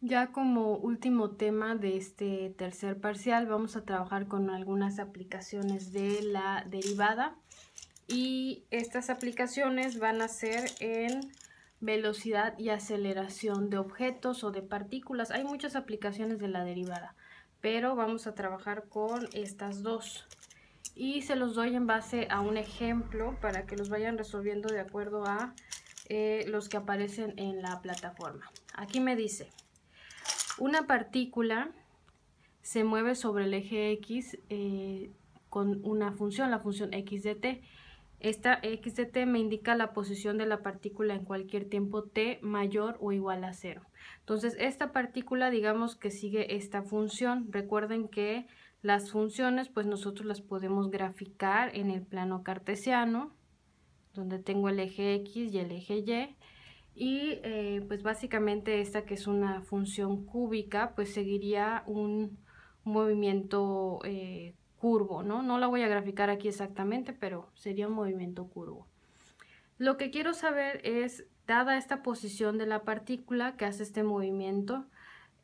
Ya como último tema de este tercer parcial vamos a trabajar con algunas aplicaciones de la derivada y estas aplicaciones van a ser en velocidad y aceleración de objetos o de partículas. Hay muchas aplicaciones de la derivada, pero vamos a trabajar con estas dos y se los doy en base a un ejemplo para que los vayan resolviendo de acuerdo a los que aparecen en la plataforma. Aquí me dice: una partícula se mueve sobre el eje X con una función, la función x de t. Esta x de t me indica la posición de la partícula en cualquier tiempo t mayor o igual a 0. Entonces, esta partícula, digamos que sigue esta función. Recuerden que las funciones, pues nosotros las podemos graficar en el plano cartesiano, donde tengo el eje X y el eje Y. Y pues básicamente esta, que es una función cúbica, pues seguiría un movimiento curvo, ¿no? No la voy a graficar aquí exactamente, pero sería un movimiento curvo. Lo que quiero saber es, dada esta posición de la partícula que hace este movimiento,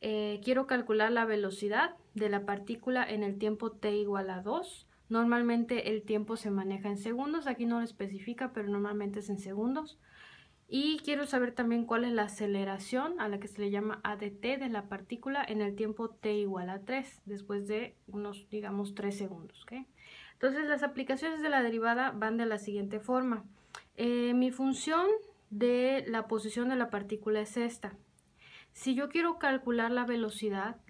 quiero calcular la velocidad de la partícula en el tiempo t igual a 2. Normalmente el tiempo se maneja en segundos, aquí no lo especifica, pero normalmente es en segundos. Y quiero saber también cuál es la aceleración, a la que se le llama AdT, de la partícula en el tiempo t igual a 3, después de unos, digamos, 3 segundos. ¿Okay? Entonces, las aplicaciones de la derivada van de la siguiente forma. Mi función de la posición de la partícula es esta. Si yo quiero calcular la velocidad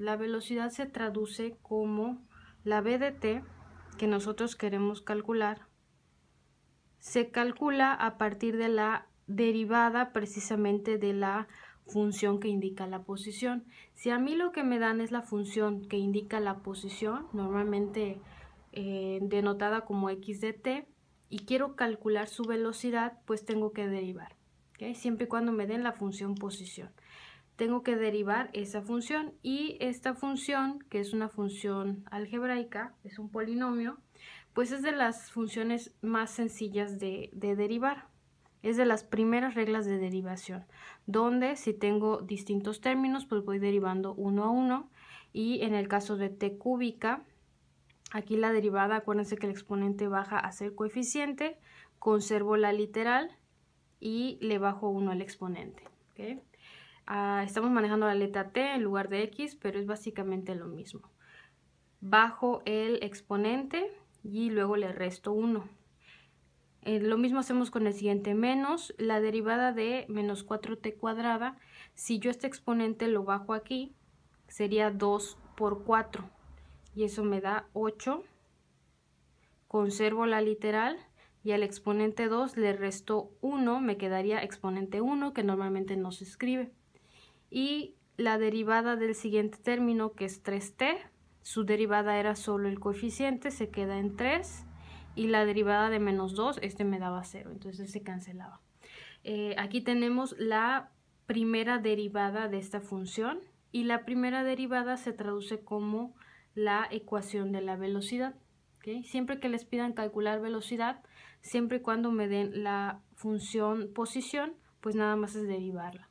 se traduce como la v de t, que nosotros queremos calcular, se calcula a partir de la derivada precisamente de la función que indica la posición. Si a mí lo que me dan es la función que indica la posición, normalmente denotada como x de t, y quiero calcular su velocidad, pues tengo que derivar, ¿okay? Siempre y cuando me den la función posición. Tengo que derivar esa función, y esta función, que es una función algebraica, es un polinomio, pues es de las funciones más sencillas de derivar. Es de las primeras reglas de derivación, donde si tengo distintos términos, pues voy derivando uno a uno. Y en el caso de t cúbica, aquí la derivada, acuérdense que el exponente baja a ser coeficiente, conservo la literal y le bajo 1 al exponente. ¿Okay? Estamos manejando la letra t en lugar de x, pero es básicamente lo mismo. Bajo el exponente y luego le resto 1. Lo mismo hacemos con el siguiente, menos la derivada de menos 4t cuadrada. Si yo este exponente lo bajo aquí, sería 2 por 4 y eso me da 8. Conservo la literal y al exponente 2 le resto 1, me quedaría exponente 1, que normalmente no se escribe. Y la derivada del siguiente término, que es 3t, su derivada era solo el coeficiente, se queda en 3, y la derivada de menos 2, este me daba 0, entonces se cancelaba. Aquí tenemos la primera derivada de esta función, y la primera derivada se traduce como la ecuación de la velocidad. ¿Okay? Siempre que les pidan calcular velocidad, siempre y cuando me den la función posición, pues nada más es derivarla.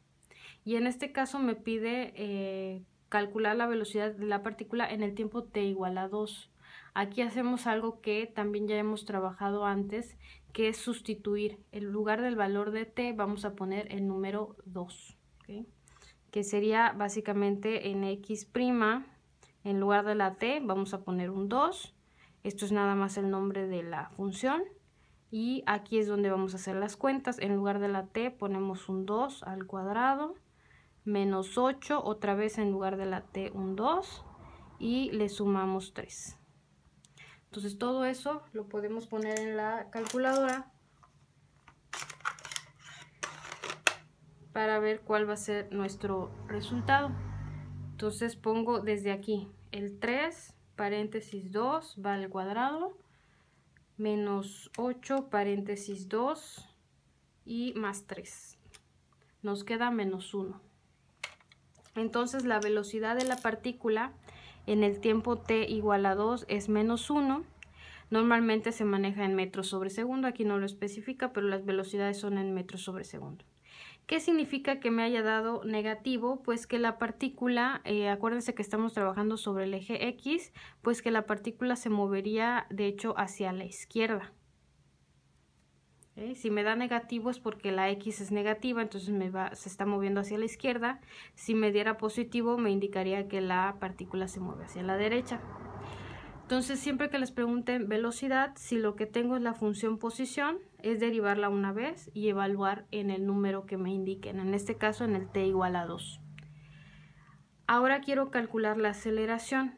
Y en este caso me pide calcular la velocidad de la partícula en el tiempo t igual a 2. Aquí hacemos algo que también ya hemos trabajado antes, que es sustituir. En lugar del valor de t vamos a poner el número 2, ¿okay? Que sería básicamente en x', en lugar de la t vamos a poner un 2. Esto es nada más el nombre de la función. Y aquí es donde vamos a hacer las cuentas. En lugar de la t ponemos un 2 al cuadrado, menos 8, otra vez en lugar de la t un 2, y le sumamos 3. Entonces todo eso lo podemos poner en la calculadora para ver cuál va a ser nuestro resultado. Entonces pongo desde aquí el 3, paréntesis 2, va al cuadrado, menos 8, paréntesis 2, y más 3. Nos queda menos 1. Entonces la velocidad de la partícula en el tiempo t igual a 2 es menos 1. Normalmente se maneja en metros sobre segundo, aquí no lo especifica, pero las velocidades son en metros sobre segundo. ¿Qué significa que me haya dado negativo? Pues que la partícula, acuérdense que estamos trabajando sobre el eje X, pues que la partícula se movería de hecho hacia la izquierda. Si me da negativo es porque la X es negativa, entonces se está moviendo hacia la izquierda. Si me diera positivo me indicaría que la partícula se mueve hacia la derecha. Entonces siempre que les pregunten velocidad, si lo que tengo es la función posición, es derivarla una vez y evaluar en el número que me indiquen, en este caso en el t igual a 2. Ahora quiero calcular la aceleración.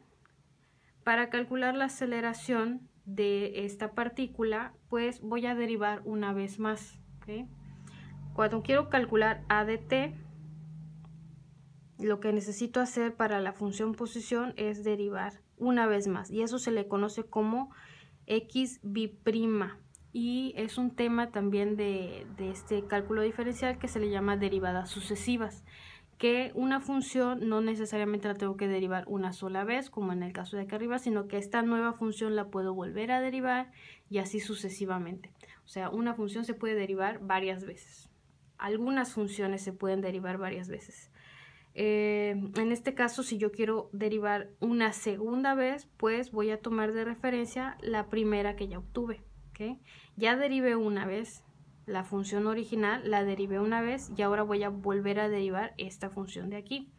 Para calcular la aceleración de esta partícula, pues voy a derivar una vez más. ¿Okay? Cuando quiero calcular a de t, lo que necesito hacer para la función posición es derivar una vez más, y eso se le conoce como x biprima, y es un tema también de este cálculo diferencial que se le llama derivadas sucesivas, que una función no necesariamente la tengo que derivar una sola vez, como en el caso de acá arriba, sino que esta nueva función la puedo volver a derivar y así sucesivamente. O sea, una función se puede derivar varias veces. Algunas funciones se pueden derivar varias veces. En este caso, si yo quiero derivar una segunda vez, pues voy a tomar de referencia la primera que ya obtuve. ¿Okay? Ya derivé una vez la función original, la derivé una vez y ahora voy a volver a derivar esta función de aquí.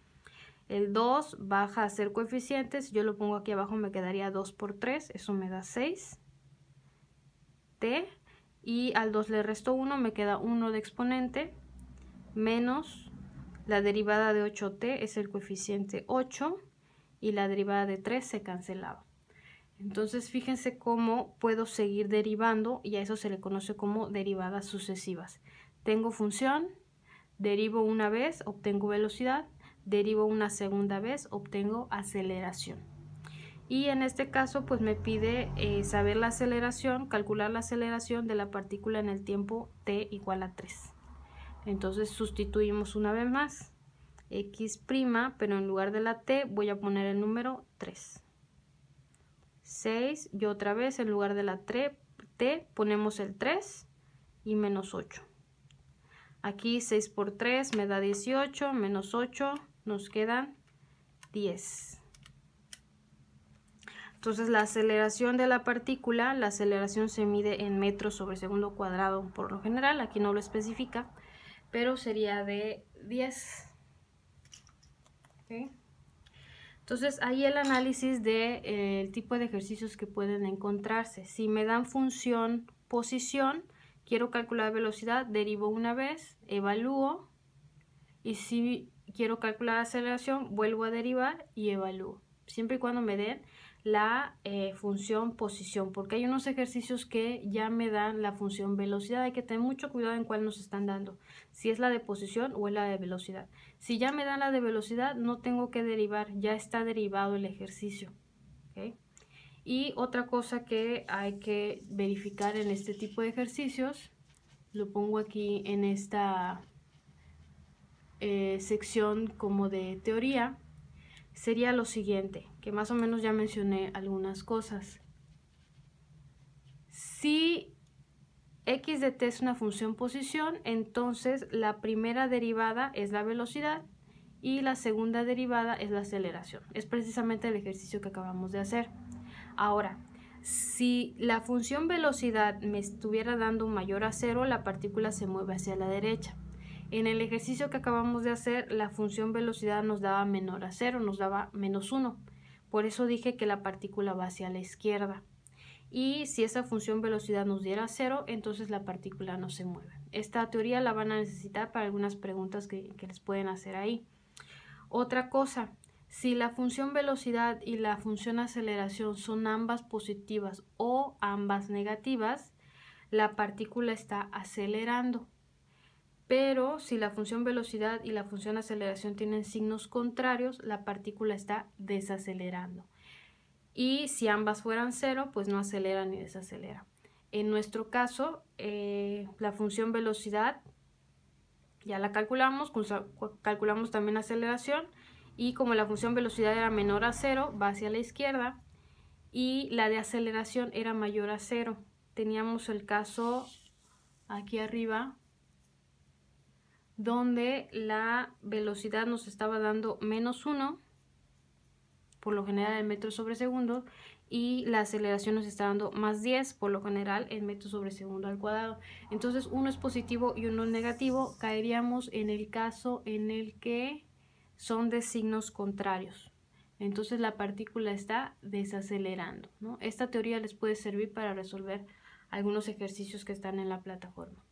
El 2 baja a ser coeficientes, yo lo pongo aquí abajo, me quedaría 2 por 3, eso me da 6. T, y al 2 le resto 1, me queda 1 de exponente, menos la derivada de 8t es el coeficiente 8 y la derivada de 3 se cancelaba. Entonces fíjense cómo puedo seguir derivando y a eso se le conoce como derivadas sucesivas. Tengo función, derivo una vez, obtengo velocidad, derivo una segunda vez, obtengo aceleración. Y en este caso pues me pide saber la aceleración, calcular la aceleración de la partícula en el tiempo t igual a 3. Entonces sustituimos una vez más x', pero en lugar de la t voy a poner el número 3. 6 y otra vez en lugar de la t ponemos el 3 y menos 8. Aquí 6 por 3 me da 18, menos 8 nos quedan 10. Entonces la aceleración de la partícula, la aceleración se mide en metros sobre segundo cuadrado por lo general, aquí no lo especifica, pero sería de 10. ¿Okay? Entonces ahí el análisis del tipo de ejercicios que pueden encontrarse. Si me dan función posición, quiero calcular velocidad, derivo una vez, evalúo, y si quiero calcular aceleración, vuelvo a derivar y evalúo, siempre y cuando me den la función posición, porque hay unos ejercicios que ya me dan la función velocidad. Hay que tener mucho cuidado en cuál nos están dando, si es la de posición o es la de velocidad. Si ya me dan la de velocidad, no tengo que derivar, ya está derivado el ejercicio. ¿Okay? Y otra cosa que hay que verificar en este tipo de ejercicios, lo pongo aquí en esta sección como de teoría, sería lo siguiente, que más o menos ya mencioné algunas cosas. Si x de t es una función posición, entonces la primera derivada es la velocidad y la segunda derivada es la aceleración. Es precisamente el ejercicio que acabamos de hacer. Ahora, si la función velocidad me estuviera dando mayor a 0, la partícula se mueve hacia la derecha. En el ejercicio que acabamos de hacer, la función velocidad nos daba menor a 0, nos daba menos 1. Por eso dije que la partícula va hacia la izquierda. Y si esa función velocidad nos diera 0, entonces la partícula no se mueve. Esta teoría la van a necesitar para algunas preguntas que les pueden hacer ahí. Otra cosa, si la función velocidad y la función aceleración son ambas positivas o ambas negativas, la partícula está acelerando. Pero si la función velocidad y la función aceleración tienen signos contrarios, la partícula está desacelerando. Y si ambas fueran 0, pues no acelera ni desacelera. En nuestro caso, la función velocidad ya la calculamos también aceleración, y como la función velocidad era menor a 0, va hacia la izquierda, y la de aceleración era mayor a 0. Teníamos el caso aquí arriba donde la velocidad nos estaba dando -1, por lo general en metros sobre segundo, y la aceleración nos está dando +10, por lo general en metros sobre segundo al cuadrado. Entonces uno es positivo y uno es negativo. Caeríamos en el caso en el que son de signos contrarios. Entonces la partícula está desacelerando, ¿no? Esta teoría les puede servir para resolver algunos ejercicios que están en la plataforma.